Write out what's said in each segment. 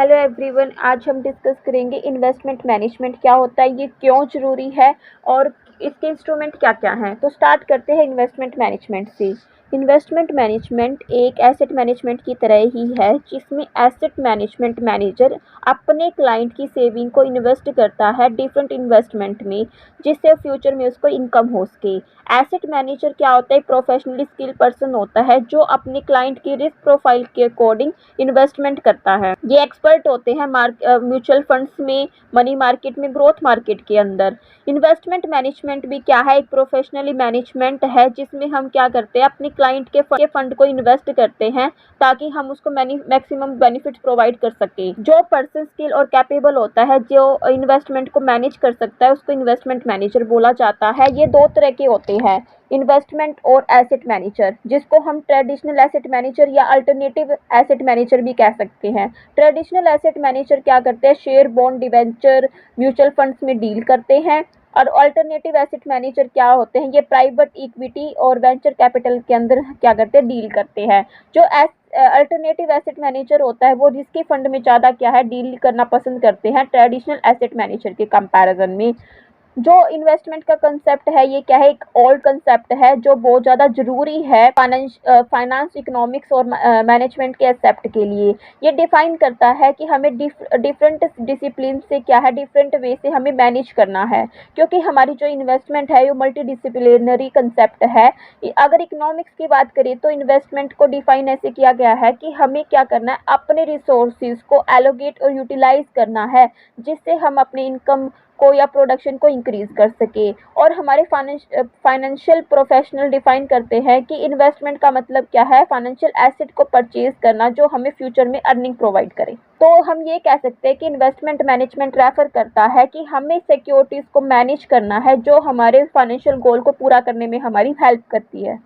Hello everyone, आज हम discuss करेंगे इन्वेस्टमेंट मैनेजमेंट क्या होता है, ये क्यों ज़रूरी है और इसके इंस्ट्रूमेंट क्या-क्या हैं। तो स्टार्ट करते हैं इन्वेस्टमेंट मैनेजमेंट से। इन्वेस्टमेंट मैनेजमेंट एक एसेट मैनेजमेंट की तरह ही है, जिसमें एसेट मैनेजमेंट मैनेजर अपने क्लाइंट की सेविंग को इन्वेस्ट करता है डिफरेंट इन्वेस्टमेंट में, जिससे फ्यूचर में उसको इनकम हो सके। एसेट मैनेजर क्या होता है? प्रोफेशनली स्किल पर्सन होता है जो अपने क्लाइंट की रिस्क प्रोफाइल के अकॉर्डिंग इन्वेस्टमेंट करता है। ये एक्सपर्ट होते हैं म्यूचुअल फंड्स में, मनी मार्केट में, ग्रोथ मार्केट के अंदर। इन्वेस्टमेंट मैनेजमेंट भी क्या है? एक प्रोफेशनली मैनेजमेंट है जिसमें हम क्या करते हैं, अपने क्लाइंट के फंड को इन्वेस्ट करते हैं ताकि हम उसको मैक्सिमम बेनिफिट प्रोवाइड कर सके। जो पर्सन स्किल और कैपेबल होता है, जो इन्वेस्टमेंट को मैनेज कर सकता है, उसको इन्वेस्टमेंट मैनेजर बोला जाता है। ये दो तरह के होते हैं, इन्वेस्टमेंट और एसेट मैनेजर, जिसको हम ट्रेडिशनल एसेट मैनेजर या अल्टरनेटिव एसेट मैनेजर भी कह सकते हैं। ट्रेडिशनल एसेट मैनेजर क्या करते हैं? Share, bond, debenture, mutual funds में डील करते हैं। और अल्टरनेटिव एसेट मैनेजर क्या होते हैं? ये प्राइवेट इक्विटी और वेंचर कैपिटल के अंदर क्या करते हैं? डील करते हैं। जो अल्टरनेटिव एसेट मैनेजर होता है वो रिस्की फंड में ज़्यादा क्या है, डील करना पसंद करते हैं ट्रेडिशनल एसेट मैनेजर के कंपैरिजन में। जो इन्वेस्टमेंट का कंसेप्ट है, ये क्या है? एक ओल्ड कंसेप्ट है जो बहुत ज़्यादा ज़रूरी है फाइनेंस, इकोनॉमिक्स और मैनेजमेंट के एक्सेप्ट के लिए। ये डिफाइन करता है कि हमें डिफरेंट डिसिप्लिन से क्या है, डिफरेंट वे से हमें मैनेज करना है, क्योंकि हमारी जो इन्वेस्टमेंट है वो मल्टी डिसिप्लिनरी कंसेप्ट है। अगर इकोनॉमिक्स की बात करें तो इन्वेस्टमेंट को डिफाइन ऐसे किया गया है कि हमें क्या करना है, अपने रिसोर्सेज को एलोकेट और यूटिलाइज करना है, जिससे हम अपने इनकम को या प्रोडक्शन को इंक्रीज कर सके। और हमारे फाइनेंशियल प्रोफेशनल डिफाइन करते हैं कि इन्वेस्टमेंट का मतलब क्या है? फाइनेंशियल एसेट को परचेज करना जो हमें फ्यूचर में अर्निंग प्रोवाइड करे। तो हम ये कह सकते हैं कि इन्वेस्टमेंट मैनेजमेंट रेफर करता है कि हमें सिक्योरिटीज को मैनेज करना है जो हमारे फाइनेंशियल गोल को पूरा करने में हमारी हेल्प करती है।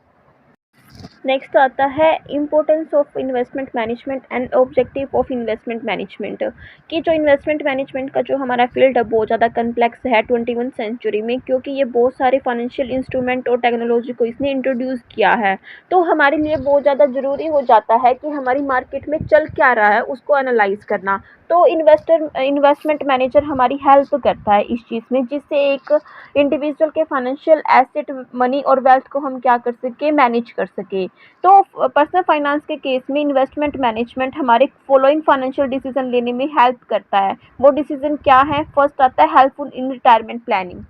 नेक्स्ट आता है importance of investment management and objective of investment management. कि जो इन्वेस्टमेंट मैनेजमेंट का जो हमारा फील्ड है बहुत ज़्यादा कम्प्लेक्स है 21 सेंचुरी में, क्योंकि ये बहुत सारे फाइनेंशियल इंस्ट्रूमेंट और टेक्नोलॉजी को इसने इंट्रोड्यूस किया है। तो हमारे लिए बहुत ज़्यादा ज़रूरी हो जाता है कि हमारी मार्केट में चल क्या रहा है उसको एनालाइज करना। तो इन्वेस्टमेंट मैनेजर हमारी हेल्प करता है इस चीज़ में, जिससे एक इंडिविजुअल के फाइनेंशियल एसेट, मनी और वेल्थ को हम क्या कर सके, मैनेज कर सके। तो पर्सनल फाइनेंस के केस में इन्वेस्टमेंट मैनेजमेंट हमारे फॉलोइंग फाइनेंशियल डिसीजन लेने में हेल्प करता है। वो डिसीजन क्या है? फर्स्ट आता है helpful in retirement planning.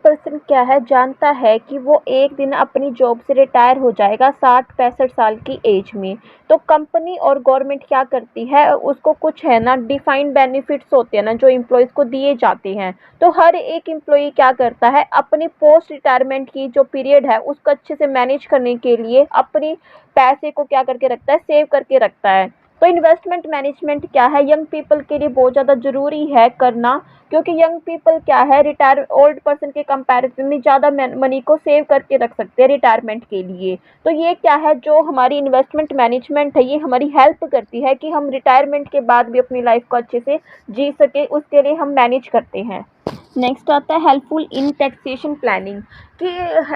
Person क्या है, जानता है कि वो एक दिन अपनी जॉब से रिटायर हो जाएगा 60-65 साल की एज में। तो कंपनी और गवर्नमेंट क्या करती है, उसको कुछ है ना डिफाइंड बेनिफिट्स होते हैं ना जो एम्प्लॉयज़ को दिए जाते हैं। तो हर एक एम्प्लॉई क्या करता है, अपनी पोस्ट रिटायरमेंट की जो पीरियड है उसको अच्छे से मैनेज करने के लिए अपनी पैसे को क्या करके रखता है, सेव करके रखता है। तो इन्वेस्टमेंट मैनेजमेंट क्या है, यंग पीपल के लिए बहुत ज़्यादा ज़रूरी है करना, क्योंकि यंग पीपल क्या है, रिटायर ओल्ड पर्सन के कंपैरिजन में ज़्यादा मनी को सेव करके रख सकते हैं रिटायरमेंट के लिए। तो ये क्या है, जो हमारी इन्वेस्टमेंट मैनेजमेंट है ये हमारी हेल्प करती है कि हम रिटायरमेंट के बाद भी अपनी लाइफ को अच्छे से जी सके, उसके लिए हम मैनेज करते हैं। नेक्स्ट आता है हेल्पफुल इन टैक्सेशन प्लानिंग। कि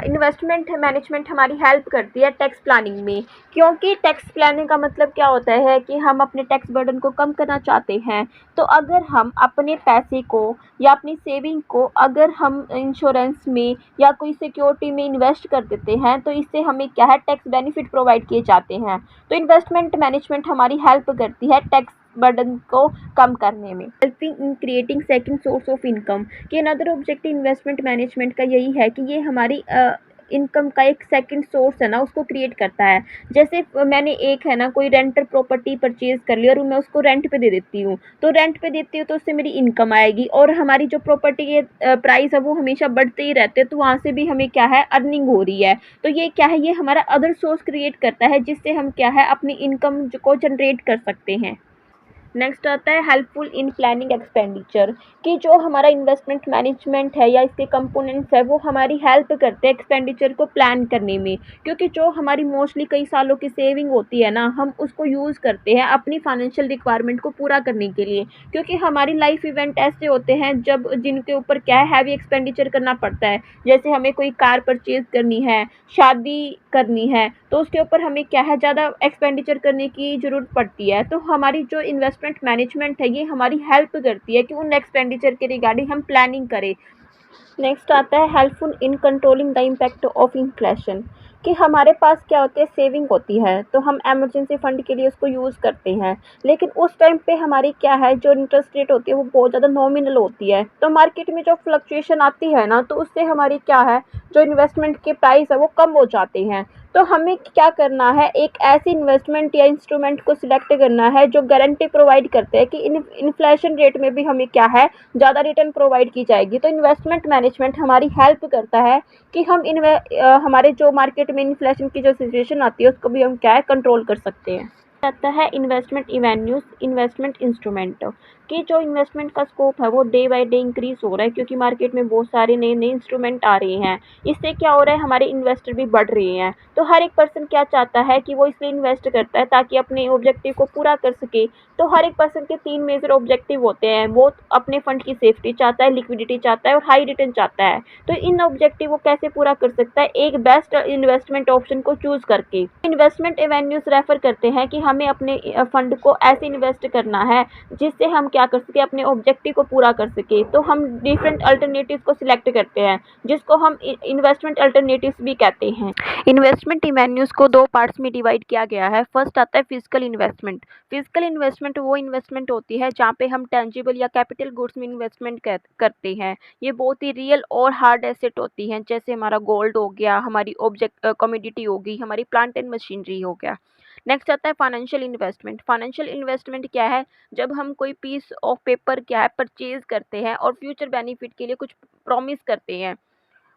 इन्वेस्टमेंट मैनेजमेंट हमारी हेल्प करती है टैक्स प्लानिंग में, क्योंकि टैक्स प्लानिंग का मतलब क्या होता है कि हम अपने टैक्स बर्डन को कम करना चाहते हैं। तो अगर हम अपने पैसे को या अपनी सेविंग को अगर हम इंश्योरेंस में या कोई सिक्योरिटी में इन्वेस्ट कर देते हैं, तो इससे हमें क्या है, टैक्स बेनिफिट प्रोवाइड किए जाते हैं। तो इन्वेस्टमेंट मैनेजमेंट हमारी हेल्प करती है टैक्स बर्डन को कम करने में। Helping in creating second source of income. कि अनदर ऑब्जेक्टिव इन्वेस्टमेंट मैनेजमेंट का यही है कि ये हमारी इनकम का एक सेकंड सोर्स है ना, उसको क्रिएट करता है। जैसे मैंने एक है ना कोई रेंटल प्रॉपर्टी परचेज कर ली और मैं उसको रेंट पे दे देती हूँ, तो रेंट पे देती हूँ तो उससे मेरी इनकम आएगी, और हमारी जो प्रॉपर्टी के प्राइस है वो हमेशा बढ़ते ही रहते हैं, तो वहाँ से भी हमें क्या है, अर्निंग हो रही है। तो ये क्या है, ये हमारा अदर सोर्स क्रिएट करता है, जिससे हम क्या है अपनी इनकम को जनरेट कर सकते हैं। नेक्स्ट आता है हेल्पफुल इन प्लानिंग एक्सपेंडिचर। कि जो हमारा इन्वेस्टमेंट मैनेजमेंट है या इसके कंपोनेंट्स है वो हमारी हेल्प करते हैं एक्सपेंडिचर को प्लान करने में, क्योंकि जो हमारी मोस्टली कई सालों की सेविंग होती है ना, हम उसको यूज़ करते हैं अपनी फाइनेंशियल रिक्वायरमेंट को पूरा करने के लिए। क्योंकि हमारी लाइफ इवेंट ऐसे होते हैं जब जिनके ऊपर क्या है, हैवी एक्सपेंडिचर करना पड़ता है। जैसे हमें कोई कार परचेज करनी है, शादी करनी है, तो उसके ऊपर हमें क्या है, ज़्यादा एक्सपेंडिचर करने की ज़रूरत पड़ती है। तो हमारी जो इन्वेस्टमेंट इन्वेस्टमेंट मैनेजमेंट है ये हमारी हेल्प करती है कि उन एक्सपेंडिचर के रिगार्डिंग हम प्लानिंग करें। नेक्स्ट आता है helpful in controlling the impact of inflation, कि हमारे पास क्या होती है, सेविंग होती है तो हम इमरजेंसी फंड के लिए उसको यूज़ करते हैं, लेकिन उस टाइम पे हमारी क्या है, जो इंटरेस्ट रेट होती है वो बहुत ज़्यादा नॉमिनल होती है, तो मार्केट में जो फ्लक्चुएशन आती है ना, तो उससे हमारी क्या है, जो इन्वेस्टमेंट के प्राइस है वो कम हो जाते हैं। तो हमें क्या करना है, एक ऐसी इन्वेस्टमेंट या इंस्ट्रूमेंट को सिलेक्ट करना है जो गारंटी प्रोवाइड करते हैं कि इन्फ्लेशन रेट में भी हमें क्या है, ज़्यादा रिटर्न प्रोवाइड की जाएगी। तो इन्वेस्टमेंट मैनेजमेंट हमारी हेल्प करता है कि हम हमारे जो मार्केट में इन्फ्लेशन की जो सिचुएशन आती है उसको भी हम क्या है, कंट्रोल कर सकते हैं। आता है इन्वेस्टमेंट इवेन्यूज, इन्वेस्टमेंट इंस्ट्रूमेंट, कि जो इन्वेस्टमेंट का स्कोप है वो डे बाय डे इंक्रीज हो रहा है, क्योंकि मार्केट में बहुत सारे नए नए इंस्ट्रूमेंट आ रहे हैं। इससे क्या हो रहा है, हमारे इन्वेस्टर भी बढ़ रहे हैं। तो हर एक पर्सन क्या चाहता है कि वो इसलिए इन्वेस्ट करता है ताकि अपने ऑब्जेक्टिव को पूरा कर सके। तो हर एक पर्सन के 3 मेजर ऑब्जेक्टिव होते हैं, वो अपने फंड की सेफ्टी चाहता है, लिक्विडिटी चाहता है और हाई रिटर्न चाहता है। तो इन ऑब्जेक्टिव को कैसे पूरा कर सकता है, एक बेस्ट इन्वेस्टमेंट ऑप्शन को चूज करके। इन्वेस्टमेंट एवेन्यूज रेफर करते हैं कि हमें अपने फंड को ऐसे इन्वेस्ट करना है जिससे हम क्या कर सके, अपने ऑब्जेक्टिव को पूरा कर सके। तो हम डिफरेंट अल्टरनेटिव को सिलेक्ट करते हैं जिसको हम इन्वेस्टमेंट अल्टरनेटिव्स भी कहते हैं। इन्वेस्टमेंट इवेन्यूज को 2 पार्ट्स में डिवाइड किया गया है। फर्स्ट आता है फिजिकल इन्वेस्टमेंट। फिजिकल इन्वेस्टमेंट वो इन्वेस्टमेंट होती है जहाँ पे हम टेंजिबल या कैपिटल गुड्स में इन्वेस्टमेंट करते हैं। ये बहुत ही रियल और हार्ड एसेट होती हैं, जैसे हमारा गोल्ड हो गया, हमारी ऑब्जेक्ट कमोडिटी हो गई, हमारी प्लांट एंड मशीनरी हो गया। नेक्स्ट आता है फाइनेंशियल इन्वेस्टमेंट। फाइनेंशियल इन्वेस्टमेंट क्या है, जब हम कोई पीस ऑफ पेपर क्या है परचेज करते हैं और फ्यूचर बेनिफिट के लिए कुछ प्रॉमिस करते हैं,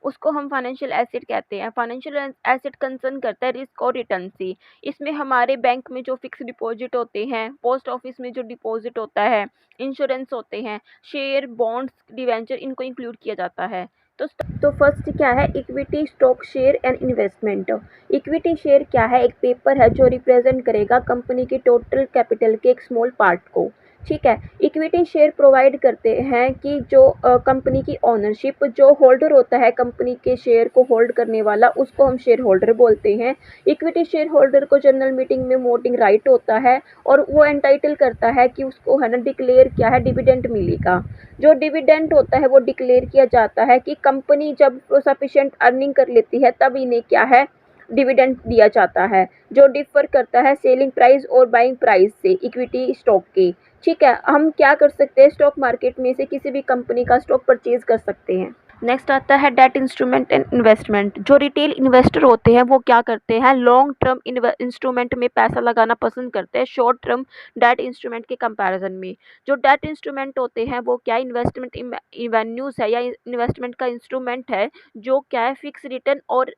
उसको हम फाइनेंशियल एसेट कहते हैं। फाइनेंशियल एसेट कंसर्न करता है रिस्क और रिटर्न से। इसमें हमारे बैंक में जो फिक्स डिपॉजिट होते हैं, पोस्ट ऑफिस में जो डिपॉजिट होता है, इंश्योरेंस होते हैं, शेयर, बॉन्ड्स, डिवेंचर, इनको इंक्लूड किया जाता है। तो फर्स्ट क्या है, equity, stock, share and investment. Equity share क्या है, एक पेपर है जो रिप्रेजेंट करेगा कंपनी की टोटल कैपिटल के एक स्मॉल पार्ट को। ठीक है, इक्विटी शेयर प्रोवाइड करते हैं कि जो कंपनी की ओनरशिप, जो होल्डर होता है कंपनी के शेयर को होल्ड करने वाला, उसको हम शेयर होल्डर बोलते हैं। इक्विटी शेयर होल्डर को जनरल मीटिंग में वोटिंग राइट होता है और वो एंटाइटल करता है कि उसको है ना डिक्लेयर क्या है, डिविडेंड मिलेगा। जो डिविडेंड होता है वो डिक्लेयर किया जाता है कि कंपनी जब सफिशिएंट अर्निंग कर लेती है तब इन्हें क्या है, डिविडेंड दिया जाता है, जो डिफर करता है सेलिंग प्राइस और बाइंग प्राइस से इक्विटी स्टॉक के। ठीक है, हम क्या कर सकते हैं, स्टॉक मार्केट में से किसी भी कंपनी का स्टॉक परचेज कर सकते हैं। नेक्स्ट आता है डेट इंस्ट्रूमेंट एंड इन्वेस्टमेंट। जो रिटेल इन्वेस्टर होते हैं वो क्या करते हैं, लॉन्ग टर्म इंस्ट्रूमेंट में पैसा लगाना पसंद करते हैं शॉर्ट टर्म डेट इंस्ट्रूमेंट के कंपैरिजन में। जो डेट इंस्ट्रूमेंट होते हैं वो क्या, इन्वेस्टमेंट इवेन्यूज है या इन्वेस्टमेंट का इंस्ट्रूमेंट है जो क्या है, फिक्स रिटर्न और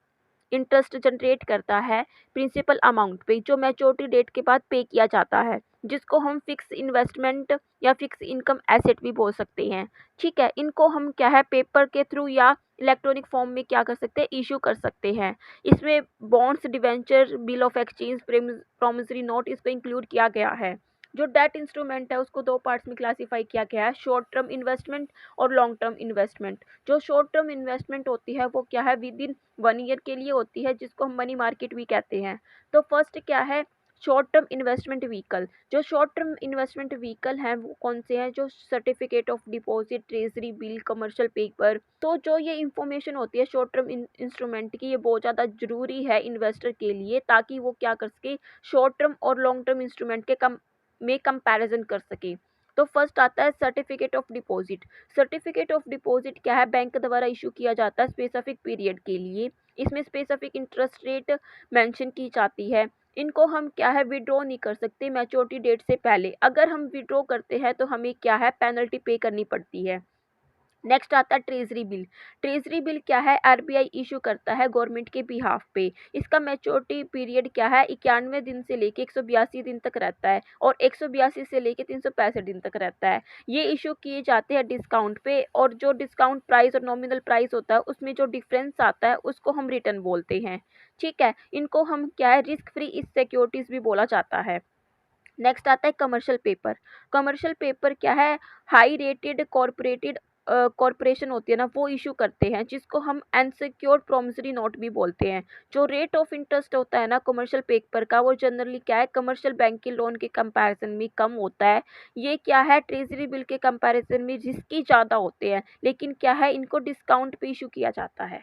इंटरेस्ट जनरेट करता है प्रिंसिपल अमाउंट पे, जो मैच्योरिटी डेट के बाद पे किया जाता है, जिसको हम फिक्स इन्वेस्टमेंट या फिक्स इनकम एसेट भी बोल सकते हैं। ठीक है, इनको हम क्या है, पेपर के थ्रू या इलेक्ट्रॉनिक फॉर्म में क्या कर सकते हैं, इशू कर सकते हैं। इसमें bonds, debenture, bill of exchange, promissory note, इसको इंक्लूड किया गया है। जो डेट इंस्ट्रूमेंट है उसको 2 पार्ट्स में क्लासीफाई किया गया है, शॉर्ट टर्म इन्वेस्टमेंट और लॉन्ग टर्म इन्वेस्टमेंट। जो शॉर्ट टर्म इन्वेस्टमेंट होती है वो क्या है, विद इन 1 ईयर के लिए होती है, जिसको हम मनी मार्केट भी कहते हैं। तो फर्स्ट क्या है, शॉर्ट टर्म इन्वेस्टमेंट व्हीकल। जो शॉर्ट टर्म इन्वेस्टमेंट व्हीकल हैं वो कौन से हैं, जो certificate of deposit, treasury bill, commercial paper. तो जो ये इंफॉर्मेशन होती है शॉर्ट टर्म इंस्ट्रूमेंट की, ये बहुत ज़्यादा ज़रूरी है इन्वेस्टर के लिए, ताकि वो क्या कर सके, शॉर्ट टर्म और लॉन्ग टर्म इंस्ट्रूमेंट के में कंपैरिजन कर सके। तो फर्स्ट आता है certificate of deposit. Certificate of deposit क्या है, बैंक द्वारा इशू किया जाता है स्पेसिफिक पीरियड के लिए। इसमें स्पेसिफिक इंटरेस्ट रेट मेंशन की जाती है। इनको हम क्या है, विड्रॉ नहीं कर सकते मैच्योरिटी डेट से पहले। अगर हम विड्रॉ करते हैं तो हमें क्या है, पेनल्टी पे करनी पड़ती है। नेक्स्ट आता है ट्रेजरी बिल। ट्रेजरी बिल क्या है, आरबीआई इशू करता है गवर्नमेंट के बिहाफ पे। इसका मैच्योरिटी पीरियड क्या है, 91 दिन से लेके 182 दिन तक रहता है और 182 से लेके 365 दिन तक रहता है। ये इशू किए जाते हैं डिस्काउंट पे, और जो डिस्काउंट प्राइस और नॉमिनल प्राइस होता है उसमें जो डिफरेंस आता है उसको हम रिटर्न बोलते हैं। ठीक है, इनको हम क्या है, रिस्क फ्री इस सिक्योरिटीज भी बोला जाता है। नेक्स्ट आता है कमर्शियल पेपर। कमर्शियल पेपर क्या है, हाई रेटेड कॉरपोरेटेड कॉरपोरेशन होती है ना वो इशू करते हैं, जिसको हम अनसिक्योर्ड प्रॉमिसरी नोट भी बोलते हैं। जो रेट ऑफ इंटरेस्ट होता है ना कमर्शियल पेपर का, वो जनरली क्या है, कमर्शियल बैंक के लोन के कंपैरिजन में कम होता है। ये क्या है, ट्रेजरी बिल के कंपैरिजन में रिस्की ज़्यादा होते हैं, लेकिन क्या है, इनको डिस्काउंट पे इशू किया जाता है।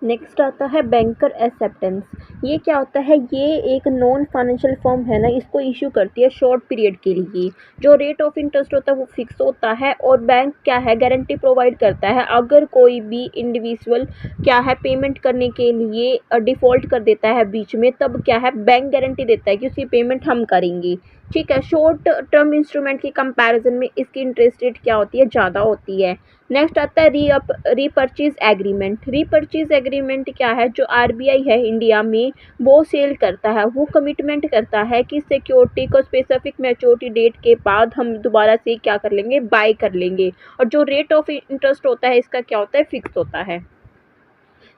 नेक्स्ट आता है बैंकर एक्सेप्टेंस। ये क्या होता है, ये एक नॉन फाइनेंशियल फर्म है ना, इसको इशू करती है शॉर्ट पीरियड के लिए। जो रेट ऑफ इंटरेस्ट होता है वो फिक्स होता है, और बैंक क्या है, गारंटी प्रोवाइड करता है। अगर कोई भी इंडिविजुअल क्या है पेमेंट करने के लिए डिफ़ॉल्ट कर देता है बीच में, तब क्या है, बैंक गारंटी देता है कि उसकी पेमेंट हम करेंगे। ठीक है, शॉर्ट टर्म इंस्ट्रूमेंट के कंपैरिजन में इसकी इंटरेस्ट रेट क्या होती है, ज़्यादा होती है। नेक्स्ट आता है रीपर्चेज एग्रीमेंट। रीपर्चेज एग्रीमेंट क्या है, जो आरबीआई है इंडिया में वो सेल करता है, वो कमिटमेंट करता है कि सिक्योरिटी को स्पेसिफिक मैच्योरिटी डेट के बाद हम दोबारा से क्या कर लेंगे, बाय कर लेंगे। और जो रेट ऑफ इंटरेस्ट होता है इसका क्या होता है, फिक्स होता है।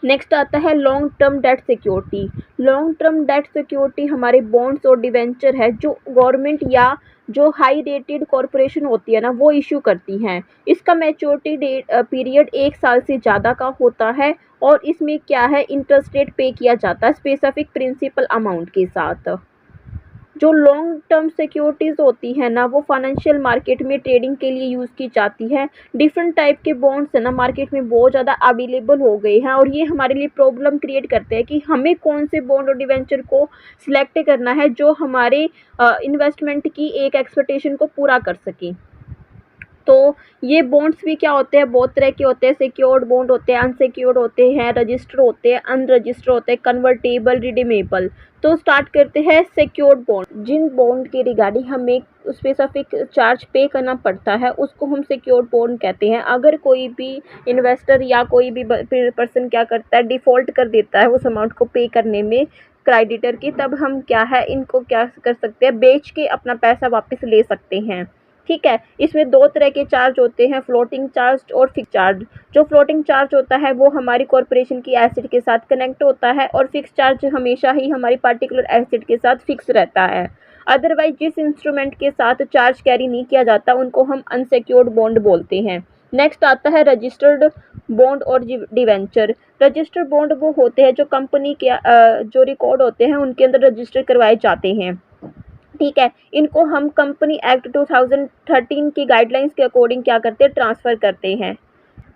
नेक्स्ट आता है long term debt security. Long term debt security हमारे बॉन्ड्स और डिवेंचर है, जो गवर्नमेंट या जो हाई रेटेड कॉरपोरेशन होती है ना वो इशू करती हैं। इसका मैच्योरिटी डेट पीरियड 1 साल से ज़्यादा का होता है, और इसमें क्या है, इंटरेस्ट रेट पे किया जाता है स्पेसिफिक प्रिंसिपल अमाउंट के साथ। जो लॉन्ग टर्म सिक्योरिटीज़ होती हैं ना वो फाइनेंशियल मार्केट में ट्रेडिंग के लिए यूज़ की जाती है। डिफरेंट टाइप के बॉन्ड्स है ना मार्केट में बहुत ज़्यादा अवेलेबल हो गए हैं, और ये हमारे लिए प्रॉब्लम क्रिएट करते हैं कि हमें कौन से बॉन्ड और डिवेंचर को सिलेक्ट करना है जो हमारे इन्वेस्टमेंट की एक एक्सपेक्टेशन को पूरा कर सके। तो ये बॉन्ड्स भी क्या होते हैं, बहुत तरह के होते हैं। सिक्योर्ड बॉन्ड होते हैं, अनसिक्योर्ड होते हैं, रजिस्टर होते हैं, अनरजिस्टर होते हैं, कन्वर्टेबल, रिडीमेबल। तो स्टार्ट करते हैं सिक्योर्ड बॉन्ड। जिन बॉन्ड के रिगार्डिंग हमें स्पेसिफिक चार्ज पे करना पड़ता है उसको हम सिक्योर्ड बॉन्ड कहते हैं। अगर कोई भी इन्वेस्टर या कोई भी पर्सन क्या करता है, डिफ़ॉल्ट कर देता है उस अमाउंट को पे करने में क्रेडिटर की, तब हम क्या है, इनको क्या कर सकते हैं, बेच के अपना पैसा वापस ले सकते हैं। ठीक है, इसमें 2 तरह के चार्ज होते हैं, फ्लोटिंग चार्ज और फिक्स चार्ज। जो फ्लोटिंग चार्ज होता है वो हमारी कॉरपोरेशन की एसेट के साथ कनेक्ट होता है, और फिक्स चार्ज हमेशा ही हमारी पर्टिकुलर एसेट के साथ फिक्स रहता है। अदरवाइज जिस इंस्ट्रूमेंट के साथ चार्ज कैरी नहीं किया जाता उनको हम अनसिक्योर्ड बॉन्ड बोलते हैं। नेक्स्ट आता है रजिस्टर्ड बॉन्ड और डिवेंचर। रजिस्टर्ड बॉन्ड वो होते हैं जो कंपनी के जो रिकॉर्ड होते हैं उनके अंदर रजिस्टर करवाए जाते हैं। ठीक है, इनको हम कंपनी एक्ट 2013 की गाइडलाइंस के अकॉर्डिंग क्या करते हैं, ट्रांसफ़र करते हैं।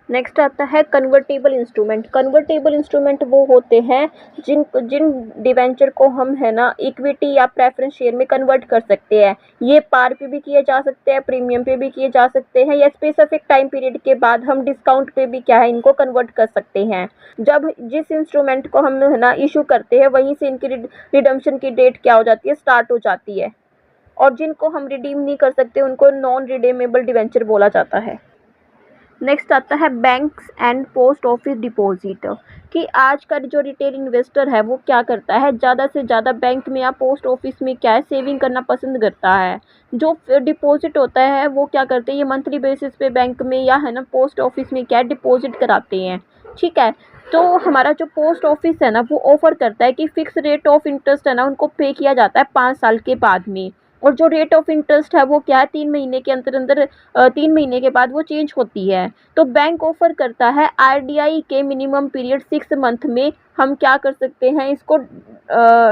नेक्स्ट आता है कन्वर्टेबल इंस्ट्रूमेंट। कन्वर्टेबल इंस्ट्रूमेंट वो होते हैं जिन जिन डिवेंचर को हम है ना इक्विटी या प्रेफरेंस शेयर में कन्वर्ट कर सकते हैं। ये पार पे भी किए जा सकते हैं, प्रीमियम पे भी किए जा सकते हैं, या स्पेसिफिक टाइम पीरियड के बाद हम डिस्काउंट पे भी क्या है, इनको कन्वर्ट कर सकते हैं। जब जिस इंस्ट्रूमेंट को हम है ना इशू करते हैं वहीं से इनकी रिडम्पशन की डेट क्या हो जाती है, स्टार्ट हो जाती है। और जिनको हम रिडीम नहीं कर सकते उनको नॉन रिडीमेबल डिवेंचर बोला जाता है। नेक्स्ट आता है banks and post office deposit. कि आज का जो रिटेल इन्वेस्टर है वो क्या करता है, ज़्यादा से ज़्यादा बैंक में या पोस्ट ऑफिस में क्या है, सेविंग करना पसंद करता है। जो डिपॉजिट होता है वो क्या करते हैं, ये मंथली बेसिस पे बैंक में या है ना पोस्ट ऑफिस में क्या है, डिपॉजिट कराते हैं। ठीक है, तो हमारा जो पोस्ट ऑफिस है ना वो ऑफ़र करता है कि फ़िक्स रेट ऑफ इंटरेस्ट है ना उनको पे किया जाता है 5 साल के बाद में। और जो रेट ऑफ इंटरेस्ट है वो क्या है, 3 महीने के अंदर 3 महीने के बाद वो चेंज होती है। तो बैंक ऑफ़र करता है आरडीआई के मिनिमम पीरियड 6 मंथ में हम क्या कर सकते हैं, इसको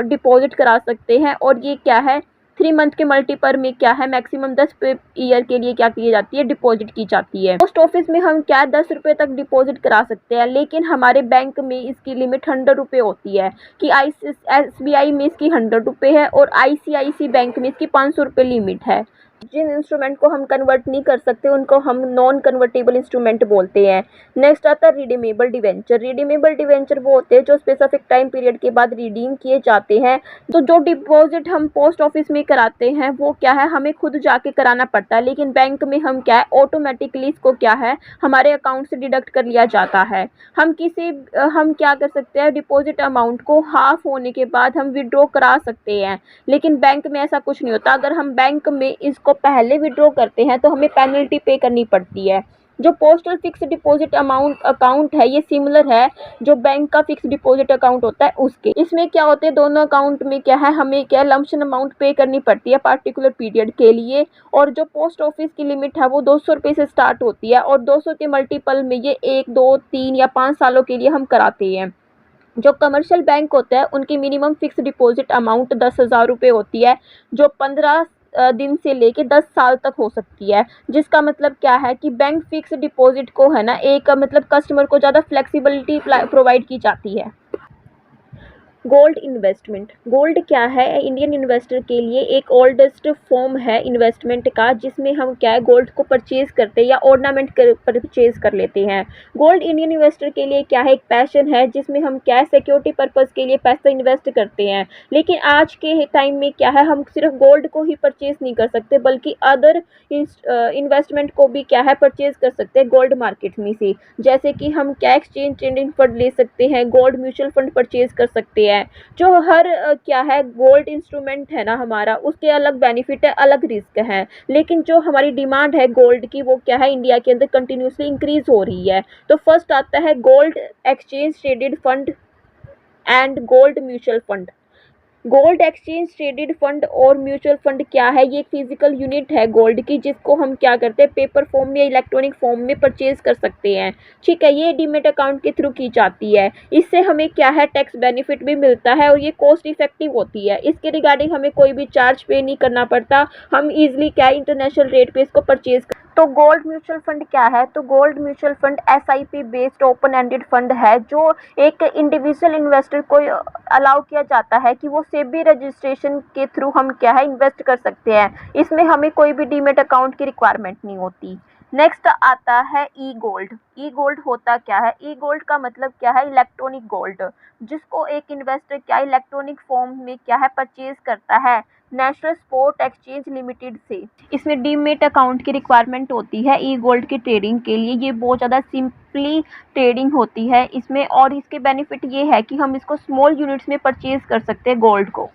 डिपॉजिट करा सकते हैं। और ये क्या है, 3 मंथ के मल्टीपल में क्या है, मैक्सिमम 10 ईयर के लिए क्या की जाती है, डिपॉजिट की जाती है। पोस्ट ऑफिस में हम क्या 10 रुपये तक डिपॉजिट करा सकते हैं, लेकिन हमारे बैंक में इसकी लिमिट 100 रुपये होती है। कि एसबीआई में इसकी 100 रुपये है, और आईसीआईसी बैंक में इसकी 500 रुपये लिमिट है। जिन इंस्ट्रूमेंट को हम कन्वर्ट नहीं कर सकते उनको हम नॉन कन्वर्टेबल इंस्ट्रूमेंट बोलते हैं। नेक्स्ट आता है रिडीमेबल डिवेंचर। रिडीमेबल डिवेंचर वो होते हैं जो स्पेसिफिक टाइम पीरियड के बाद रिडीम किए जाते हैं। तो जो डिपॉजिट हम पोस्ट ऑफिस में कराते हैं वो क्या है, हमें खुद जाके कराना पड़ता है, लेकिन बैंक में हम क्या है, ऑटोमेटिकली इसको क्या है, हमारे अकाउंट से डिडक्ट कर लिया जाता है। हम क्या कर सकते हैं, डिपॉजिट अमाउंट को हाफ होने के बाद हम विड्रॉ करा सकते हैं, लेकिन बैंक में ऐसा कुछ नहीं होता। अगर हम बैंक में इसको पहले विड्रॉ करते हैं तो हमें पेनल्टी पे करनी पड़ती है। जो postal fix deposit amount account है ये सिमिलर है जो बैंक का फिक्स डिपॉजिट अकाउंट होता है उसके। इसमें क्या होते हैं दोनों अकाउंट में क्या है हमें क्या लमसम अमाउंट पे करनी पड़ती है पार्टिकुलर पीरियड के लिए, और जो पोस्ट ऑफिस की लिमिट है वो 200 रुपये से स्टार्ट होती है और 200 के मल्टीपल में ये 1, 2, 3 या 5 सालों के लिए हम कराते हैं। जो कमर्शियल बैंक होते हैं उनकी मिनिमम फिक्स डिपॉजिट अमाउंट 10,000 रुपये होती है जो 15 दिन से लेके 10 साल तक हो सकती है। जिसका मतलब क्या है कि बैंक फिक्स डिपॉजिट को है ना एक मतलब कस्टमर को ज़्यादा फ्लेक्सिबिलिटी प्रोवाइड की जाती है। Gold investment. गोल्ड क्या है इंडियन इन्वेस्टर के लिए एक ओल्डेस्ट फॉर्म है इन्वेस्टमेंट का, जिसमें हम क्या है गोल्ड को परचेज करते हैं या ऑर्नामेंट कर परचेज कर लेते हैं। गोल्ड इंडियन इन्वेस्टर के लिए क्या है एक पैशन है जिसमें हम क्या है सिक्योरिटी पर्पज़ के लिए पैसा इन्वेस्ट करते हैं। लेकिन आज के टाइम में क्या है हम सिर्फ गोल्ड को ही परचेज नहीं कर सकते बल्कि अदर इन्वेस्टमेंट को भी क्या है परचेज कर सकते हैं गोल्ड मार्केट में से। जैसे कि हम क्या एक्सचेंज ट्रेडिंग फंड ले सकते हैं, गोल्ड म्यूचुअल फंड परचेज कर सकते हैं। जो हर क्या है गोल्ड इंस्ट्रूमेंट है ना हमारा उसके अलग बेनिफिट है अलग रिस्क है, लेकिन जो हमारी डिमांड है गोल्ड की वो क्या है इंडिया के अंदर कंटिन्यूसली इंक्रीज हो रही है। तो फर्स्ट आता है gold exchange traded fund and gold mutual fund. Gold exchange traded fund और म्यूचुअल फंड क्या है ये एक फिजिकल यूनिट है गोल्ड की जिसको हम क्या करते हैं पेपर फॉर्म में या इलेक्ट्रॉनिक फॉर्म में परचेज कर सकते हैं। ठीक है, ये डीमेट अकाउंट के थ्रू की जाती है। इससे हमें क्या है टैक्स बेनिफिट भी मिलता है और ये कॉस्ट इफेक्टिव होती है। इसके रिगार्डिंग हमें कोई भी चार्ज पे नहीं करना पड़ता, हम इजिली क्या इंटरनेशनल रेट पे इसको परचेज। तो गोल्ड म्यूचुअल फंड क्या है? तो gold mutual fund SIP based open ended fund है जो एक इंडिविजुअल इन्वेस्टर को अलाउ किया जाता है कि वो सेबी रजिस्ट्रेशन के थ्रू हम क्या है इन्वेस्ट कर सकते हैं। इसमें हमें कोई भी डीमेट अकाउंट की रिक्वायरमेंट नहीं होती। नेक्स्ट आता है ई गोल्ड। ई गोल्ड होता क्या है? ई गोल्ड का मतलब क्या है इलेक्ट्रॉनिक गोल्ड, जिसको एक इन्वेस्टर क्या इलेक्ट्रॉनिक फॉर्म में क्या है परचेज करता है नेशनल स्पॉट एक्सचेंज लिमिटेड से। इसमें डीमेट अकाउंट की रिक्वायरमेंट होती है ई गोल्ड की ट्रेडिंग के लिए। ये बहुत ज़्यादा सिंपली ट्रेडिंग होती है इसमें, और इसके बेनिफिट ये है कि हम इसको स्मॉल यूनिट्स में परचेज कर सकते हैं गोल्ड को।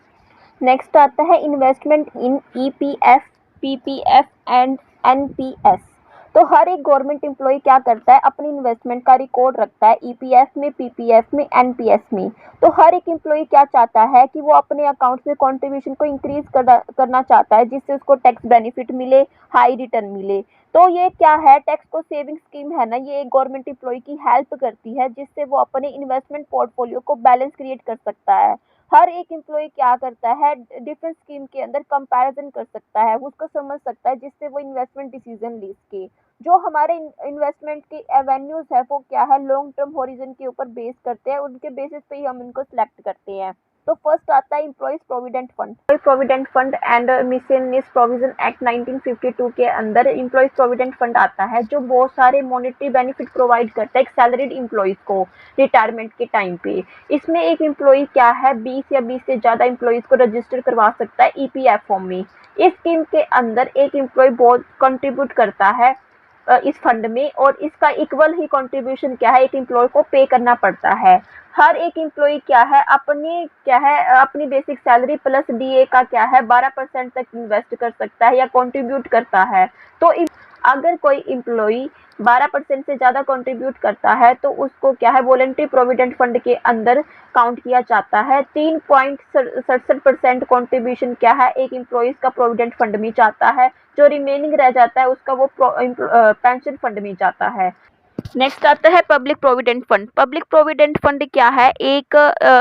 नेक्स्ट आता है investment in EPF, PPF and NPS. तो हर एक गवर्नमेंट एम्प्लॉय क्या करता है अपनी इन्वेस्टमेंट का रिकॉर्ड रखता है ईपीएफ में, पीपीएफ में, एनपीएस में। तो हर एक एम्प्लॉय क्या चाहता है कि वो अपने अकाउंट्स में कंट्रीब्यूशन को इंक्रीज करना चाहता है जिससे उसको टैक्स बेनिफिट मिले, हाई रिटर्न मिले। तो ये क्या है टैक्स को सेविंग स्कीम है ना, ये एक गवर्नमेंट एम्प्लॉय की हेल्प करती है जिससे वो अपने इन्वेस्टमेंट पोर्टफोलियो को बैलेंस क्रिएट कर सकता है। हर एक एम्प्लॉय क्या करता है डिफरेंट स्कीम के अंदर कंपैरिजन कर सकता है, वो उसको समझ सकता है जिससे वो इन्वेस्टमेंट डिसीजन ले सके। जो हमारे इन्वेस्टमेंट के एवेन्यूज है वो क्या है लॉन्ग टर्म होरिजन के ऊपर बेस करते हैं, उनके बेसिस पे ही हम इनको सिलेक्ट करते हैं। तो फर्स्ट आता है employees provident fund. Provident fund and miscellaneous provision act 1952 के अंदर एम्प्लॉइज प्रोविडेंट फंड आता है जो बहुत सारे मॉनेटरी बेनिफिट प्रोवाइड करता है एक सैलरीड एम्प्लॉइज को रिटायरमेंट के टाइम पे। इसमें एक एम्प्लॉय क्या है 20 या 20 से ज़्यादा एम्प्लॉइज को रजिस्टर करवा सकता है ईपीएफ फॉर्म में। इस स्कीम के अंदर एक एम्प्लॉय बहुत कंट्रीब्यूट करता है इस फंड में, और इसका इक्वल ही कंट्रीब्यूशन क्या है एक एम्प्लॉय को पे करना पड़ता है। हर एक एम्प्लॉय क्या है अपनी बेसिक सैलरी प्लस डीए का क्या है 12% तक इन्वेस्ट कर सकता है या कंट्रीब्यूट करता है। तो अगर कोई एम्प्लॉय 12% से ज़्यादा कंट्रीब्यूट करता है तो उसको क्या है वॉलंटरी प्रोविडेंट फंड के अंदर काउंट किया जाता है। 3.67% कंट्रीब्यूशन क्या है एक एम्प्लॉइज का प्रोविडेंट फंड में जाता है, जो रिमेनिंग रह जाता है उसका वो पेंशन फंड में जाता है। नेक्स्ट आता है public provident fund. Public provident fund क्या है एक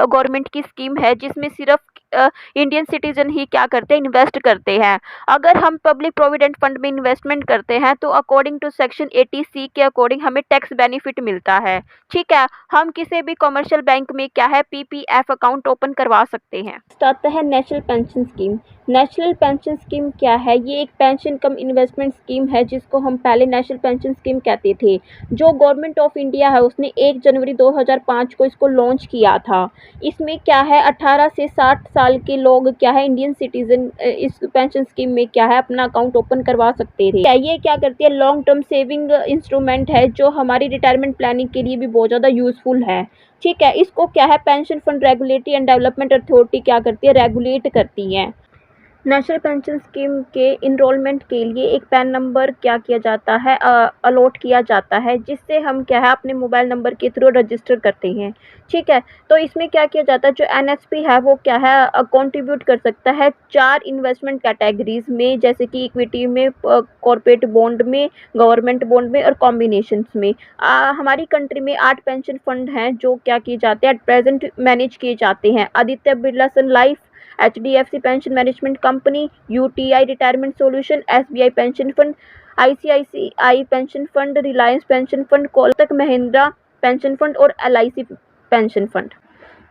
गवर्नमेंट की स्कीम है जिसमें सिर्फ इंडियन सिटीजन ही क्या करते हैं इन्वेस्ट करते हैं। अगर हम पब्लिक प्रोविडेंट फंड में इन्वेस्टमेंट करते हैं तो अकॉर्डिंग टू सेक्शन 80C के अकॉर्डिंग हमें टैक्स बेनिफिट मिलता है। ठीक है, हम किसी भी कमर्शियल बैंक में क्या है पीपीएफ अकाउंट ओपन करवा सकते हैं। आता है national pension scheme. National pension scheme क्या है? ये एक पेंशन कम इन्वेस्टमेंट स्कीम है जिसको हम पहले नेशनल पेंशन स्कीम कहते थे। जो गवर्नमेंट ऑफ इंडिया है उसने 1 जनवरी 2005 को इसको लॉन्च किया था। इसमें क्या है 18 से 60 साल के लोग क्या है इंडियन सिटीजन इस पेंशन स्कीम में क्या है अपना अकाउंट ओपन करवा सकते थे। ये क्या करती है लॉन्ग टर्म सेविंग इंस्ट्रूमेंट है जो हमारी रिटायरमेंट प्लानिंग के लिए भी बहुत ज़्यादा यूजफुल है। ठीक है, इसको क्या है pension fund regulatory and development authority क्या करती है रेगुलेट करती है। नेशनल पेंशन स्कीम के इनरोलमेंट के लिए एक पैन नंबर क्या किया जाता है, अलॉट किया जाता है, जिससे हम क्या है अपने मोबाइल नंबर के थ्रू रजिस्टर करते हैं। ठीक है, तो इसमें क्या किया जाता है, जो एनएसपी है वो क्या है कंट्रीब्यूट कर सकता है 4 इन्वेस्टमेंट कैटेगरीज में, जैसे कि इक्विटी में, कॉर्पोरेट बॉन्ड में, गवर्नमेंट बॉन्ड में और कॉम्बिनेशंस में। हमारी कंट्री में 8 पेंशन फंड हैं जो क्या किए जाते हैं, एट प्रेजेंट मैनेज किए जाते हैं। Aditya Birla Sun Life, HDFC pension management company, UTI retirement solution, SBI pension fund, ICICI pension fund, Reliance pension fund, Kotak Mahindra pension fund और एलआईसी पेंशन फंड।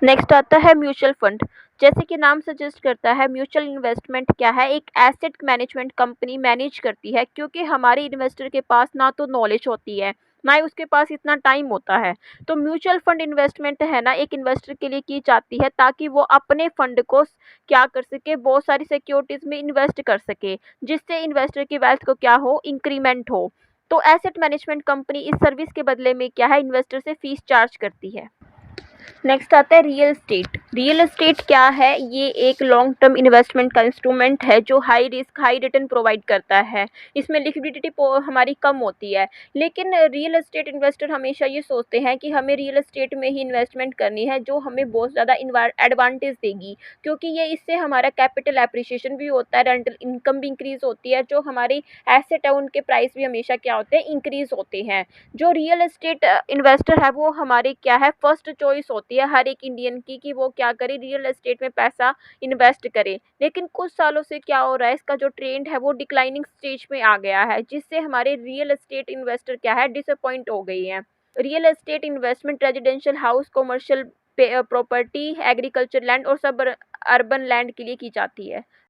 नेक्स्ट आता है म्यूचुअल फंड। जैसे कि नाम सजेस्ट करता है, म्यूचुअल इन्वेस्टमेंट क्या है, एक एसेट मैनेजमेंट कंपनी मैनेज करती है, क्योंकि हमारे इन्वेस्टर के पास ना तो नॉलेज होती है, ना ही उसके पास इतना टाइम होता है। तो म्यूचुअल फंड इन्वेस्टमेंट है ना, एक इन्वेस्टर के लिए की जाती है ताकि वो अपने फंड को क्या कर सके, बहुत सारी सिक्योरिटीज में इन्वेस्ट कर सके, जिससे इन्वेस्टर की वेल्थ को क्या हो, इंक्रीमेंट हो। तो एसेट मैनेजमेंट कंपनी इस सर्विस के बदले में क्या है, इन्वेस्टर से फीस चार्ज करती है। नेक्स्ट आता है रियल एस्टेट। रियल एस्टेट क्या है, ये एक लॉन्ग टर्म इन्वेस्टमेंट का इंस्ट्रूमेंट है जो high risk high return provide करता है। इसमें लिक्विडिटी हमारी कम होती है, लेकिन रियल एस्टेट इन्वेस्टर हमेशा ये सोचते हैं कि हमें रियल एस्टेट में ही इन्वेस्टमेंट करनी है, जो हमें बहुत ज़्यादा एडवांटेज देगी, क्योंकि ये इससे हमारा कैपिटल एप्रिसिएशन भी होता है, रेंटल इनकम भी इंक्रीज होती है, जो हमारी एसेट है उनके प्राइस भी हमेशा क्या होते हैं, इंक्रीज होते हैं। जो रियल एस्टेट इन्वेस्टर है वो हमारे क्या है, फर्स्ट चॉइस होती है हर एक इंडियन की, कि वो क्या करे, रियल एस्टेट में पैसा इन्वेस्ट करे। लेकिन कुछ सालों से क्या हो रहा है, इसका जो ट्रेंड है वो डिक्लाइनिंग स्टेज में आ गया है, जिससे हमारे रियल एस्टेट इन्वेस्टर क्या है, डिसअपॉइंट हो गई हैं। Real estate investment residential house, commercial property, agriculture land और सब अर्बन लैंड के लिए की जाती है।